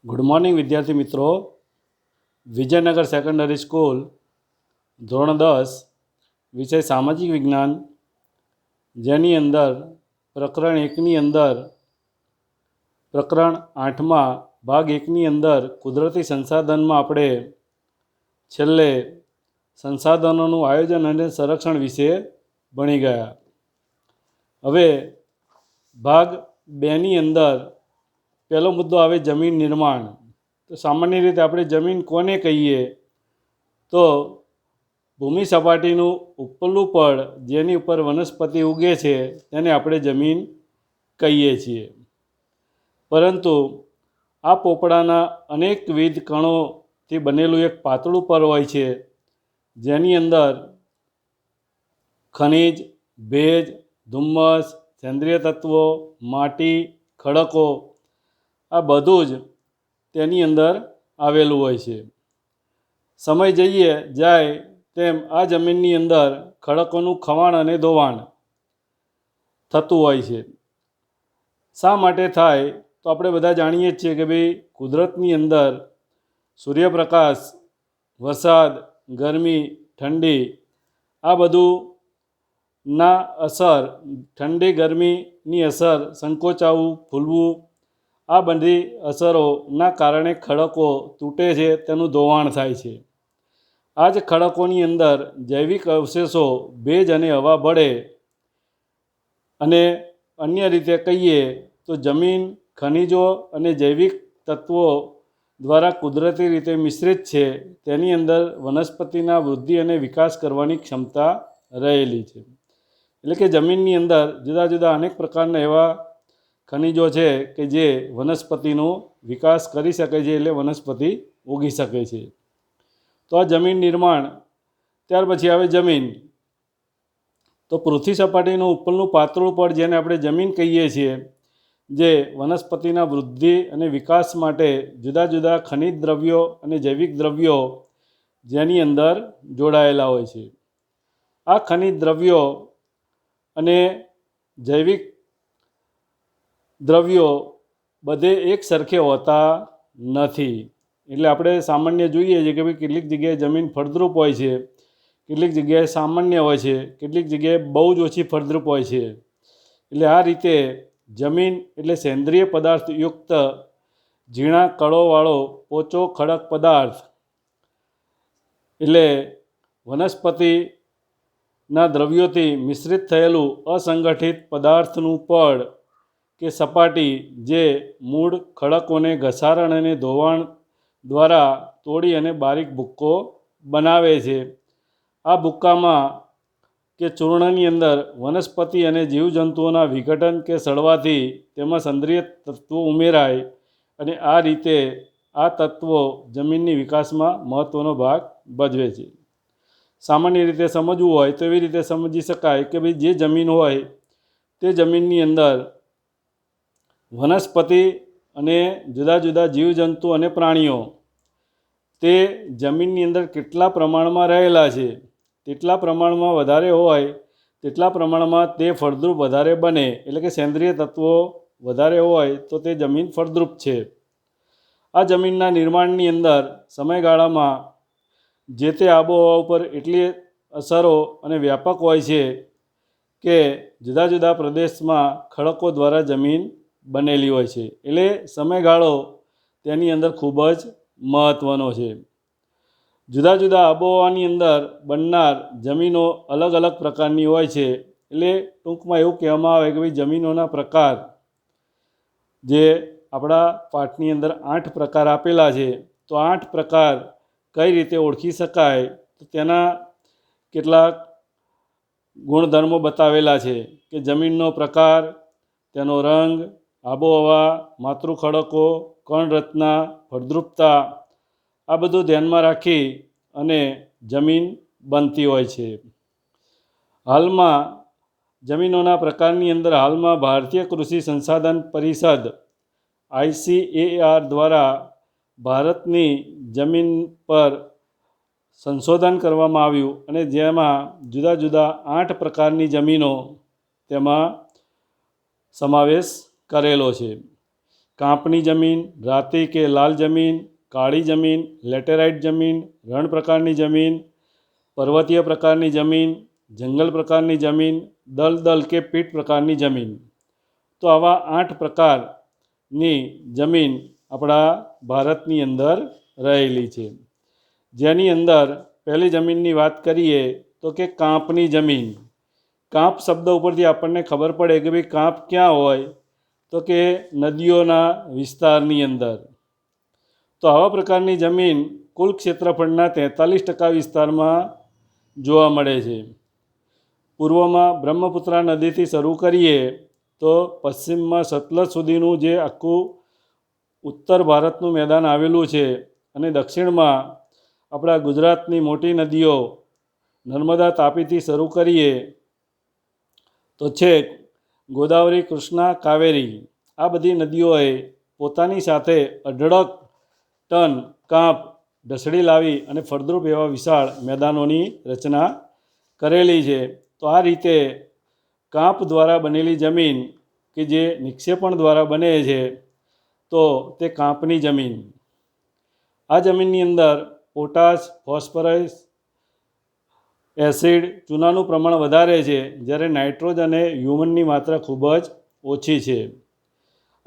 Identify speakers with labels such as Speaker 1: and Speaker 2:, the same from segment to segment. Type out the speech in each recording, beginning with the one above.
Speaker 1: Good morning વિદ્યાર્થી મિત્રો. Vijaynagar secondary school ધોરણ 10 વિષય સામાજિક વિજ્ઞાન, જેની અંદર પ્રકરણ 1ની અંદર પ્રકરણ 8માં ભાગ 1ની અંદર કુદરતી સંસાધનમાં આપણે છેલ્લે સંસાધનોનું આયોજન અને સંરક્ષણ વિશે ભણી ગયા. હવે ભાગ 2ની અંદર પહેલો મુદ્દો આવે જમીન નિર્માણ. તો સામાન્ય રીતે આપણે જમીન કોને કહીએ? તો ભૂમિ સપાટીનું ઉપરનું પડ જેની ઉપર વનસ્પતિ ઉગે છે તેને આપણે જમીન કહીએ છીએ. પરંતુ આ પોપડાના અનેકવિધ કણોથી બનેલું એક પાતળું પડ હોય છે, જેની અંદર ખનિજ, ભેજ, ધુમ્મસ, સેન્દ્રિય તત્વો, માટી, ખડકો આ બધું જ તેની અંદર આવેલું હોય છે. સમય જાય તેમ આ જમીનની અંદર ખડકોનું ખવાણ અને ધોવાણ થતું હોય છે. શા માટે થાય? તો આપણે બધા જાણીએ છીએ કે ભાઈ કુદરતની અંદર સૂર્યપ્રકાશ, વરસાદ, ગરમી, ઠંડી આ બધુંના અસર, ઠંડી ગરમીની અસર, સંકોચાવું, ફૂલવું આ બધી અસરોના કારણે ખડકો તૂટે છે, તેનું ધોવાણ થાય છે. આ જ ખડકોની અંદર જૈવિક અવશેષો ભેજ અને હવા ભળે અને અન્ય રીતે કહીએ તો જમીન ખનિજો અને જૈવિક તત્વો દ્વારા કુદરતી રીતે મિશ્રિત છે, તેની અંદર વનસ્પતિના વૃદ્ધિ અને વિકાસ કરવાની ક્ષમતા રહેલી છે. એટલે કે જમીનની અંદર જુદા જુદા અનેક પ્રકારના એવા ખનિજો છે કે જે વનસ્પતિનો વિકાસ કરી શકે છે, એટલે વનસ્પતિ ઉગી શકે છે. તો આ જમીન નિર્માણ. ત્યાર પછી આવે જમીન. તો પૃથ્વી સપાટીનું ઉપરનું પાતળું પડ જેને આપણે જમીન કહીએ છીએ, જે વનસ્પતિના વૃદ્ધિ અને વિકાસ માટે જુદા જુદા ખનિજ દ્રવ્યો અને જૈવિક દ્રવ્યો જેની અંદર જોડાયેલા હોય છે. આ ખનિજ દ્રવ્યો અને જૈવિક દ્રવ્યો બધે એક સરખે હોતા નથી. એટલે આપણે સામાન્ય જોઈએ છીએ કે ભાઈ કેટલીક જગ્યાએ જમીન ફળદ્રુપ હોય છે, કેટલીક જગ્યાએ સામાન્ય હોય છે, કેટલીક જગ્યાએ બહુ જ ઓછી ફળદ્રુપ હોય છે. એટલે આ રીતે જમીન એટલે સેન્દ્રિય પદાર્થયુક્ત ઝીણા કણોવાળો પોચો ખડક પદાર્થ, એટલે વનસ્પતિના દ્રવ્યોથી મિશ્રિત થયેલું અસંગઠિત પદાર્થનું પડ કે સપાટી જે મૂળ ખડકોને ઘસારણ અને ધોવાણ દ્વારા તોડી અને બારીક ભૂક્કો બનાવે છે. આ ભૂક્કામાં કે ચૂર્ણની અંદર વનસ્પતિ અને જીવજંતુઓના વિઘટન કે સડવાથી તેમાં સેન્દ્રિય તત્વો ઉમેરાય અને આ રીતે આ તત્વો જમીનની વિકાસમાં મહત્ત્વનો ભાગ ભજવે છે. સામાન્ય રીતે સમજવું હોય તો એવી રીતે સમજી શકાય કે ભાઈ જે જમીન હોય તે જમીનની અંદર વનસ્પતિ અને જુદા જુદા જીવજંતુ અને પ્રાણીઓ તે જમીનની અંદર કેટલા પ્રમાણમાં રહેલા છે, તેટલા પ્રમાણમાં વધારે હોય તેટલા પ્રમાણમાં તે ફળદ્રુપ વધારે બને. એટલે કે સેન્દ્રિય તત્વો વધારે હોય તો તે જમીન ફળદ્રુપ છે. આ જમીનના નિર્માણની અંદર સમયગાળામાં જે તે આબોહવા ઉપર એટલી અસરો અને વ્યાપક હોય છે કે જુદા જુદા પ્રદેશમાં ખડકો દ્વારા જમીન બનેલી હોય છે. એટલે સમયગાળો તેની અંદર ખૂબ જ મહત્ત્વનો છે. જુદા જુદા આબોહવાની અંદર બનનાર જમીનો અલગ અલગ પ્રકારની હોય છે. એટલે ટૂંકમાં એવું કહેવામાં આવે કે ભાઈ જમીનોના પ્રકાર જે આપણા પાઠની અંદર 8 પ્રકાર આપેલા છે, તો 8 પ્રકાર કઈ રીતે ઓળખી શકાય તો તેના કેટલાક ગુણધર્મો બતાવેલા છે કે જમીનનો પ્રકાર, તેનો રંગ, આબોહવા, માતૃખડકો, કણરચના, ફળદ્રુપતા આ બધું ધ્યાનમાં રાખી અને જમીન બનતી હોય છે. હાલમાં જમીનોના પ્રકારની અંદર હાલમાં ભારતીય કૃષિ સંસાધન પરિષદ ICAR દ્વારા ભારતની જમીન પર સંશોધન કરવામાં આવ્યું અને જેમાં જુદા જુદા 8 પ્રકારની જમીનો તેમાં સમાવેશ કરેલો છે. કાંપની જમીન, રાતી કે લાલ જમીન, કાળી જમીન, લેટેરાઇટ જમીન, રણ પ્રકારની જમીન, પર્વતીય પ્રકારની જમીન, જંગલ પ્રકારની જમીન, દલદલ કે પીઠ પ્રકારની જમીન. તો આવા 8 પ્રકારની જમીન આપણા ભારતની અંદર રહેલી છે, જેની અંદર પહેલી જમીનની વાત કરીએ તો કે કાંપની જમીન. કાંપ શબ્દ ઉપરથી આપણને ખબર પડે કે ભાઈ કાંપ ક્યાં હોય, તો કે નદીઓના વિસ્તારની અંદર. તો આવા પ્રકારની જમીન કુલ ક્ષેત્રફળના 43% વિસ્તારમાં જોવા મળે છે. પૂર્વમાં બ્રહ્મપુત્રા નદીથી શરૂ કરીએ તો પશ્ચિમમાં સતલજ સુધીનું જે આખું ઉત્તર ભારતનું મેદાન આવેલું છે, અને દક્ષિણમાં આપણા ગુજરાતની મોટી નદીઓ નર્મદા તાપીથી શરૂ કરીએ તો છેક ગોદાવરી, કૃષ્ણા, કાવેરી, આ બધી નદીઓએ પોતાની સાથે અઢળક ટન કાંપ ઢસડી લાવી અને ફળદ્રુપ એવા વિશાળ મેદાનોની રચના કરેલી છે. તો આ રીતે કાંપ દ્વારા બનેલી જમીન કે જે નિક્ષેપણ દ્વારા બને છે, તો તે કાંપની જમીન. આ જમીનની અંદર પોટાશ, ફોસ્ફરસ, એસિડ, ચૂનાનું પ્રમાણ વધારે છે, જ્યારે નાઇટ્રોજન અને હ્યુમનની માત્રા ખૂબ જ ઓછી છે.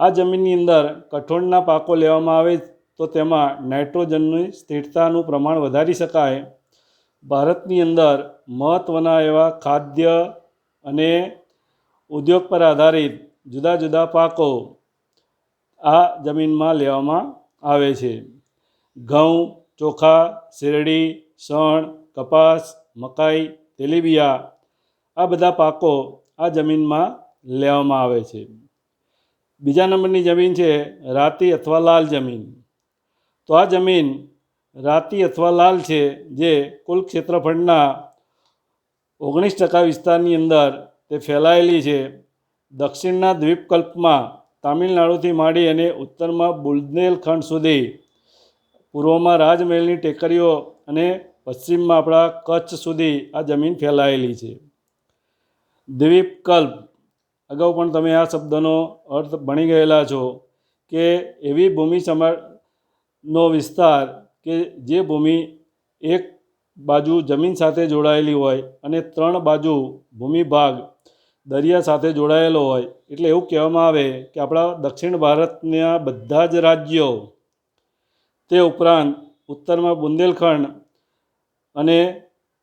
Speaker 1: આ જમીનની અંદર કઠોળના પાકો લેવામાં આવે તો તેમાં નાઇટ્રોજનની સ્થિરતાનું પ્રમાણ વધારી શકાય. ભારતની અંદર મહત્ત્વના એવા ખાદ્ય અને ઉદ્યોગ પર આધારિત જુદા જુદા પાકો આ જમીનમાં લેવામાં આવે છે. ઘઉં, ચોખા, શેરડી, શણ, કપાસ, મકાઈ, તેલીબિયા, આ બધા પાકો આ જમીનમાં લેવામાં આવે છે. બીજા નંબરની જમીન છે રાતી અથવા લાલ જમીન. તો આ જમીન રાતી અથવા લાલ છે, જે કુલ ક્ષેત્રફળના 19% વિસ્તારની અંદર તે ફેલાયેલી છે. દક્ષિણના દ્વીપકલ્પમાં તામિલનાડુથી માંડી અને ઉત્તરમાં બુંદેલખંડ સુધી, પૂર્વમાં રાજમહેલની ટેકરીઓ અને પશ્ચિમમાં આપણા કચ્છ સુધી આ જમીન ફેલાયેલી છે. દ્વીપકલ્પ અગાઉ પણ તમે આ શબ્દનો અર્થ ભણી ગયેલા છો કે એવી ભૂમિ નો વિસ્તાર કે જે ભૂમિ એક બાજુ જમીન સાથે જોડાયેલી હોય અને 3 બાજુ ભૂમિભાગ દરિયા સાથે જોડાયેલો હોય. એટલે એવું કહેવામાં આવે કે આપણા દક્ષિણ ભારતના બધા જ રાજ્યો, તે ઉપરાંત ઉત્તરમાં બુંદેલખંડ અને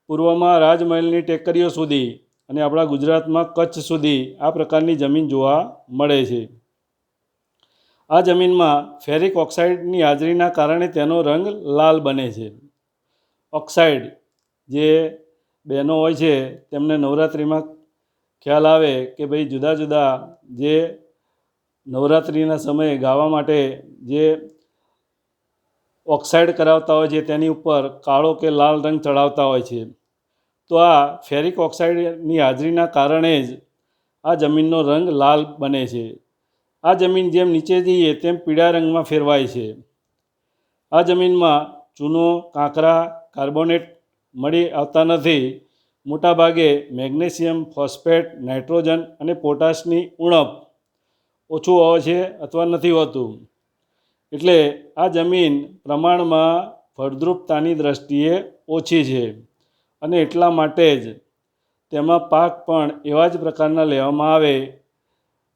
Speaker 1: પૂર્વમાં રાજમહેલની ટેકરીઓ સુધી અને આપણા ગુજરાતમાં કચ્છ સુધી આ પ્રકારની જમીન જોવા મળે છે. આ જમીનમાં ફેરિક ઓક્સાઇડની હાજરીના કારણે તેનો રંગ લાલ બને છે. ઓક્સાઇડ, જે બહેનો હોય છે તેમને નવરાત્રિમાં ખ્યાલ આવે કે ભાઈ જુદા જુદા જે નવરાત્રિના સમયે ગાવા માટે જે ઓક્સાઇડ કરાવતા હોય છે તેની ઉપર કાળો કે લાલ રંગ ચડાવતા હોય છે. તો આ ફેરિક ઓક્સાઇડની હાજરીના કારણે જ આ જમીનનો રંગ લાલ બને છે. આ જમીન જેમ નીચે જઈએ તેમ પીળા રંગમાં ફેરવાય છે. આ જમીનમાં ચૂનો, કાંકરા, કાર્બોનેટ મળી આવતા નથી. મોટાભાગે મેગ્નેશિયમ, ફોસ્ફેટ, નાઇટ્રોજન અને પોટાશની ઉણપ ઓછું હોય છે અથવા નથી હોતું. એટલે આ જમીન પ્રમાણમાં ફળદ્રુપતાની દ્રષ્ટિએ ઓછી છે, અને એટલા માટે જ તેમાં પાક પણ એવા જ પ્રકારના લેવામાં આવે.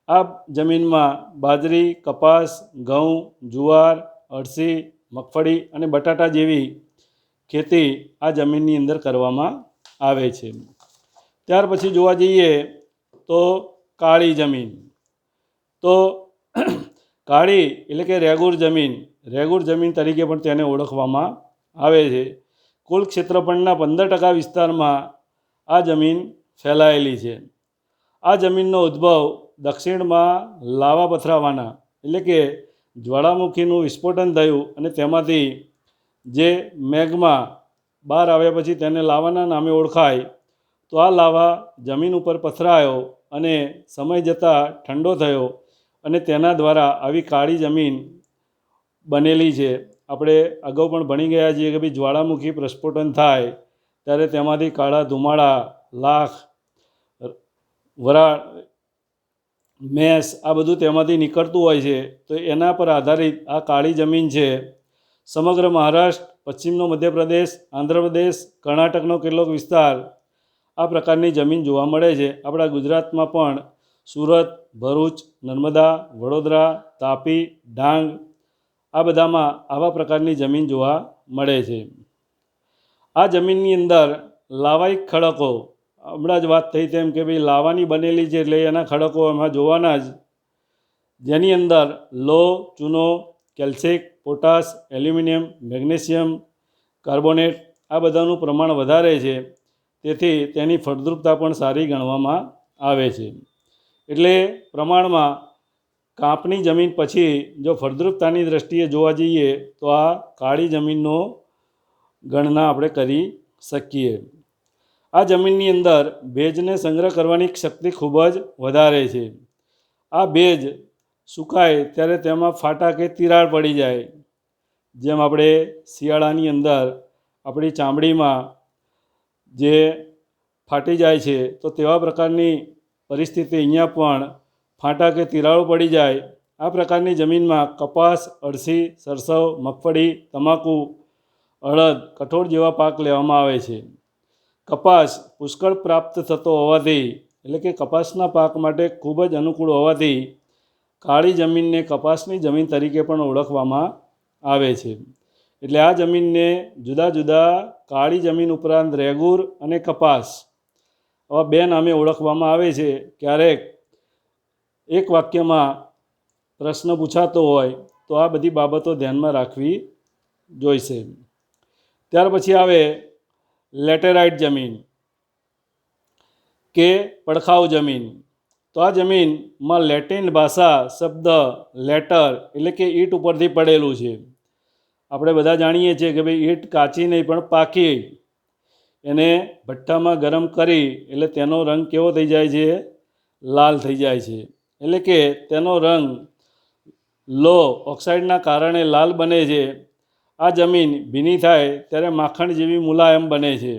Speaker 1: આ જમીનમાં બાજરી, કપાસ, ઘઉં, જુવાર, અળસી, મગફળી અને બટાટા જેવી ખેતી આ જમીનની અંદર કરવામાં આવે છે. ત્યાર પછી જોવા જઈએ તો કાળી જમીન. તો કાળી એટલે કે રેગુર જમીન, રેગુર જમીન તરીકે પણ તેને ઓળખવામાં આવે છે. કુલ ક્ષેત્રફળના 15% વિસ્તારમાં આ જમીન ફેલાયેલી છે. આ જમીનનો ઉદ્ભવ દક્ષિણમાં લાવા પથરાવાના એટલે કે જ્વાળામુખીનું વિસ્ફોટન થયું અને તેમાંથી જે મેગ્મા બહાર આવ્યા પછી તેને લાવાના નામે ઓળખાય. તો આ લાવા જમીન ઉપર પથરાયો અને સમય જતાં ઠંડો થયો અને તેના દ્વારા આવી કાળી જમીન બનેલી છે. આપણે અગાઉ પણ ભણી ગયા છીએ કે ભાઈ જ્વાળામુખી પ્રસ્ફોટન થાય ત્યારે તેમાંથી કાળા ધુમાડા, લાખ, વરાળ મેસ આ બધું તેમાંથી નીકળતું હોય છે, તો એના પર આધારિત આ કાળી જમીન છે. સમગ્ર મહારાષ્ટ્ર, પશ્ચિમનો મધ્યપ્રદેશ, આંધ્રપ્રદેશ, કર્ણાટકનો કેટલોક વિસ્તાર આ પ્રકારની જમીન જોવા મળે છે. આપણા ગુજરાતમાં પણ સુરત, ભરૂચ, નર્મદા, વડોદરા, તાપી, ડાંગ આ બધામાં આવા પ્રકારની જમીન જોવા મળે છે. આ જમીનની અંદર લાવાયિક ખડકો, હમણાં જ વાત થઈ તેમ કે ભાઈ લાવાની બનેલી છે એટલે એના ખડકો એમાં જોવાના જ, જેની અંદર લોહ, ચૂનો, કેલ્શિક, પોટાશ, એલ્યુમિનિયમ, મેગ્નેશિયમ, કાર્બોનેટ આ બધાનું પ્રમાણ વધારે છે. તેથી તેની ફળદ્રુપતા પણ સારી ગણવામાં આવે છે. એટલે પ્રમાણમાં કાંપની જમીન પછી જો ફળદ્રુપતાની દૃષ્ટિએ જોવા જઈએ તો આ કાળી જમીનનો ગણના આપણે કરી શકીએ. આ જમીનની અંદર ભેજને સંગ્રહ કરવાની શક્તિ ખૂબ જ વધારે છે. આ ભેજ સુકાય ત્યારે તેમાં ફાટા કે તિરાડ પડી જાય, જેમ આપણે શિયાળાની અંદર આપણી ચામડીમાં જે ફાટી જાય છે, તો તેવા પ્રકારની પરિસ્થિતિ અહીંયા પણ ફાટા કે તિરાડો પડી જાય. આ પ્રકારની જમીનમાં કપાસ, અળસી, સરસવ, મગફળી, તમાકુ, અડદ, કઠોળ જેવા પાક લેવામાં આવે છે. કપાસ પુષ્કળ પ્રાપ્ત થતો હોવાથી, એટલે કે કપાસના પાક માટે ખૂબ જ અનુકૂળ હોવાથી કાળી જમીનને કપાસની જમીન તરીકે પણ ઓળખવામાં આવે છે. એટલે આ જમીનને જુદા જુદા કાળી જમીન ઉપરાંત રેગુર અને કપાસ આવા બે નામે ઓળખવામાં આવે છે. ક્યારેક એક વાક્યમાં પ્રશ્ન પૂછાતો હોય તો આ બધી બાબતો ધ્યાનમાં રાખવી જોઈશે. ત્યાર પછી આવે લેટેરાઇટ જમીન કે પડખાઉ જમીન. તો આ જમીનમાં લેટિન ભાષા શબ્દ લેટર એટલે કે ઈંટ ઉપરથી પડેલું છે. આપણે બધા જાણીએ છીએ કે ભાઈ ઈંટ કાચી નહીં પણ પાકી, એને ભઠ્ઠામાં ગરમ કરી એટલે તેનો રંગ કેવો થઈ જાય છે? લાલ થઈ જાય છે. એટલે કે તેનો રંગ લો ઓક્સાઇડના કારણે લાલ બને છે. આ જમીન ભીની થાય ત્યારે માખણ જેવી મુલાયમ બને છે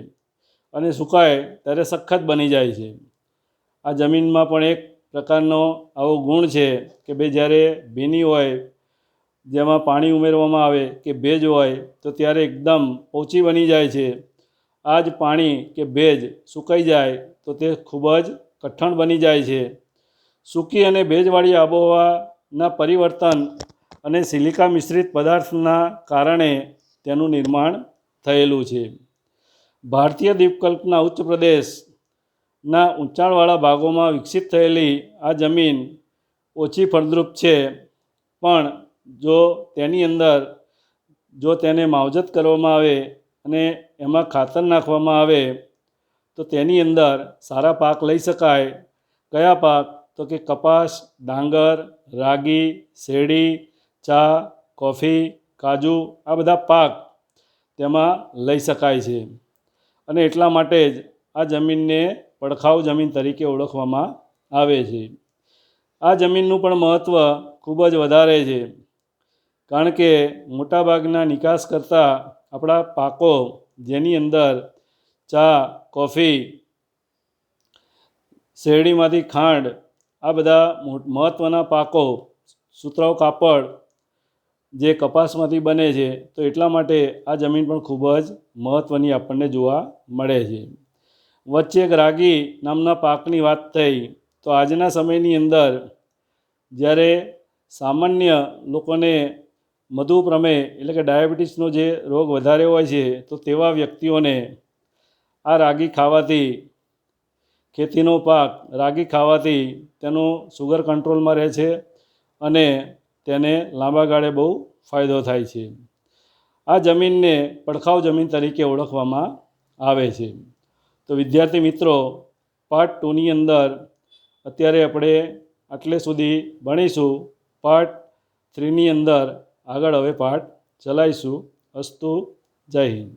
Speaker 1: અને સુકાય ત્યારે સખત બની જાય છે. આ જમીનમાં પણ એક પ્રકારનો આવો ગુણ છે કે ભાઈ જ્યારે ભીની હોય, જેમાં પાણી ઉમેરવામાં આવે કે ભેજ હોય તો ત્યારે એકદમ પોચી બની જાય છે. આ જ પાણી કે ભેજ સુકાઈ જાય તો તે ખૂબ જ કઠણ બની જાય છે. સૂકી અને ભેજવાળી આબોહવાના પરિવર્તન અને સિલિકા મિશ્રિત પદાર્થના કારણે તેનું નિર્માણ થયેલું છે. ભારતીય દ્વીપકલ્પના ઉચ્ચ પ્રદેશના ઊંચાણવાળા ભાગોમાં વિકસિત થયેલી આ જમીન ઓછી ફળદ્રુપ છે, પણ જો તેની અંદર જો તેને માવજત કરવામાં આવે અને એમાં ખાતર નાખવામાં આવે તો તેની અંદર સારા પાક લઈ શકાય. કયા પાક? તો કે કપાસ, ડાંગર, રાગી, શેરડી, ચા, કોફી, કાજુ આ બધા પાક તેમાં લઈ શકાય છે. અને એટલા માટે જ આ જમીનને પડખાઉ જમીન તરીકે ઓળખવામાં આવે છે. આ જમીનનું પણ મહત્ત્વ ખૂબ જ વધારે છે, કારણ કે મોટાભાગના નિકાસ કરતા આપણા પાકો જેની અંદર ચા, કોફી, શેરડીમાંથી ખાંડ આ બધા મહત્ત્વના પાકો, સુતરાઉ કાપડ જે કપાસમાંથી બને છે, તો એટલા માટે આ જમીન પણ ખૂબ જ મહત્ત્વની આપણને જોવા મળે છે. વચ્ચે એક રાગી નામના પાકની વાત થઈ, તો આજના સમયની અંદર જ્યારે સામાન્ય લોકોને મધુપ્રમેહ એટલે કે ડાયાબિટીસનો જે રોગ વધારે હોય છે, તો તેવા વ્યક્તિઓને આ રાગી ખાવાથી, ખેતીનો પાક રાગી ખાવાથી તેનું શુગર કંટ્રોલમાં રહે છે અને તેને લાંબા ગાળે બહુ ફાયદો થાય છે. આ જમીનને પડખાઉ જમીન તરીકે ઓળખવામાં આવે છે. તો વિદ્યાર્થી મિત્રો, પાર્ટ 2ની અંદર અત્યારે આપણે આટલે સુધી ભણીશું. પાર્ટ 3ની અંદર આગળ હવે પાઠ ચલાવીશું. અસ્તુ. જય હિન્દ.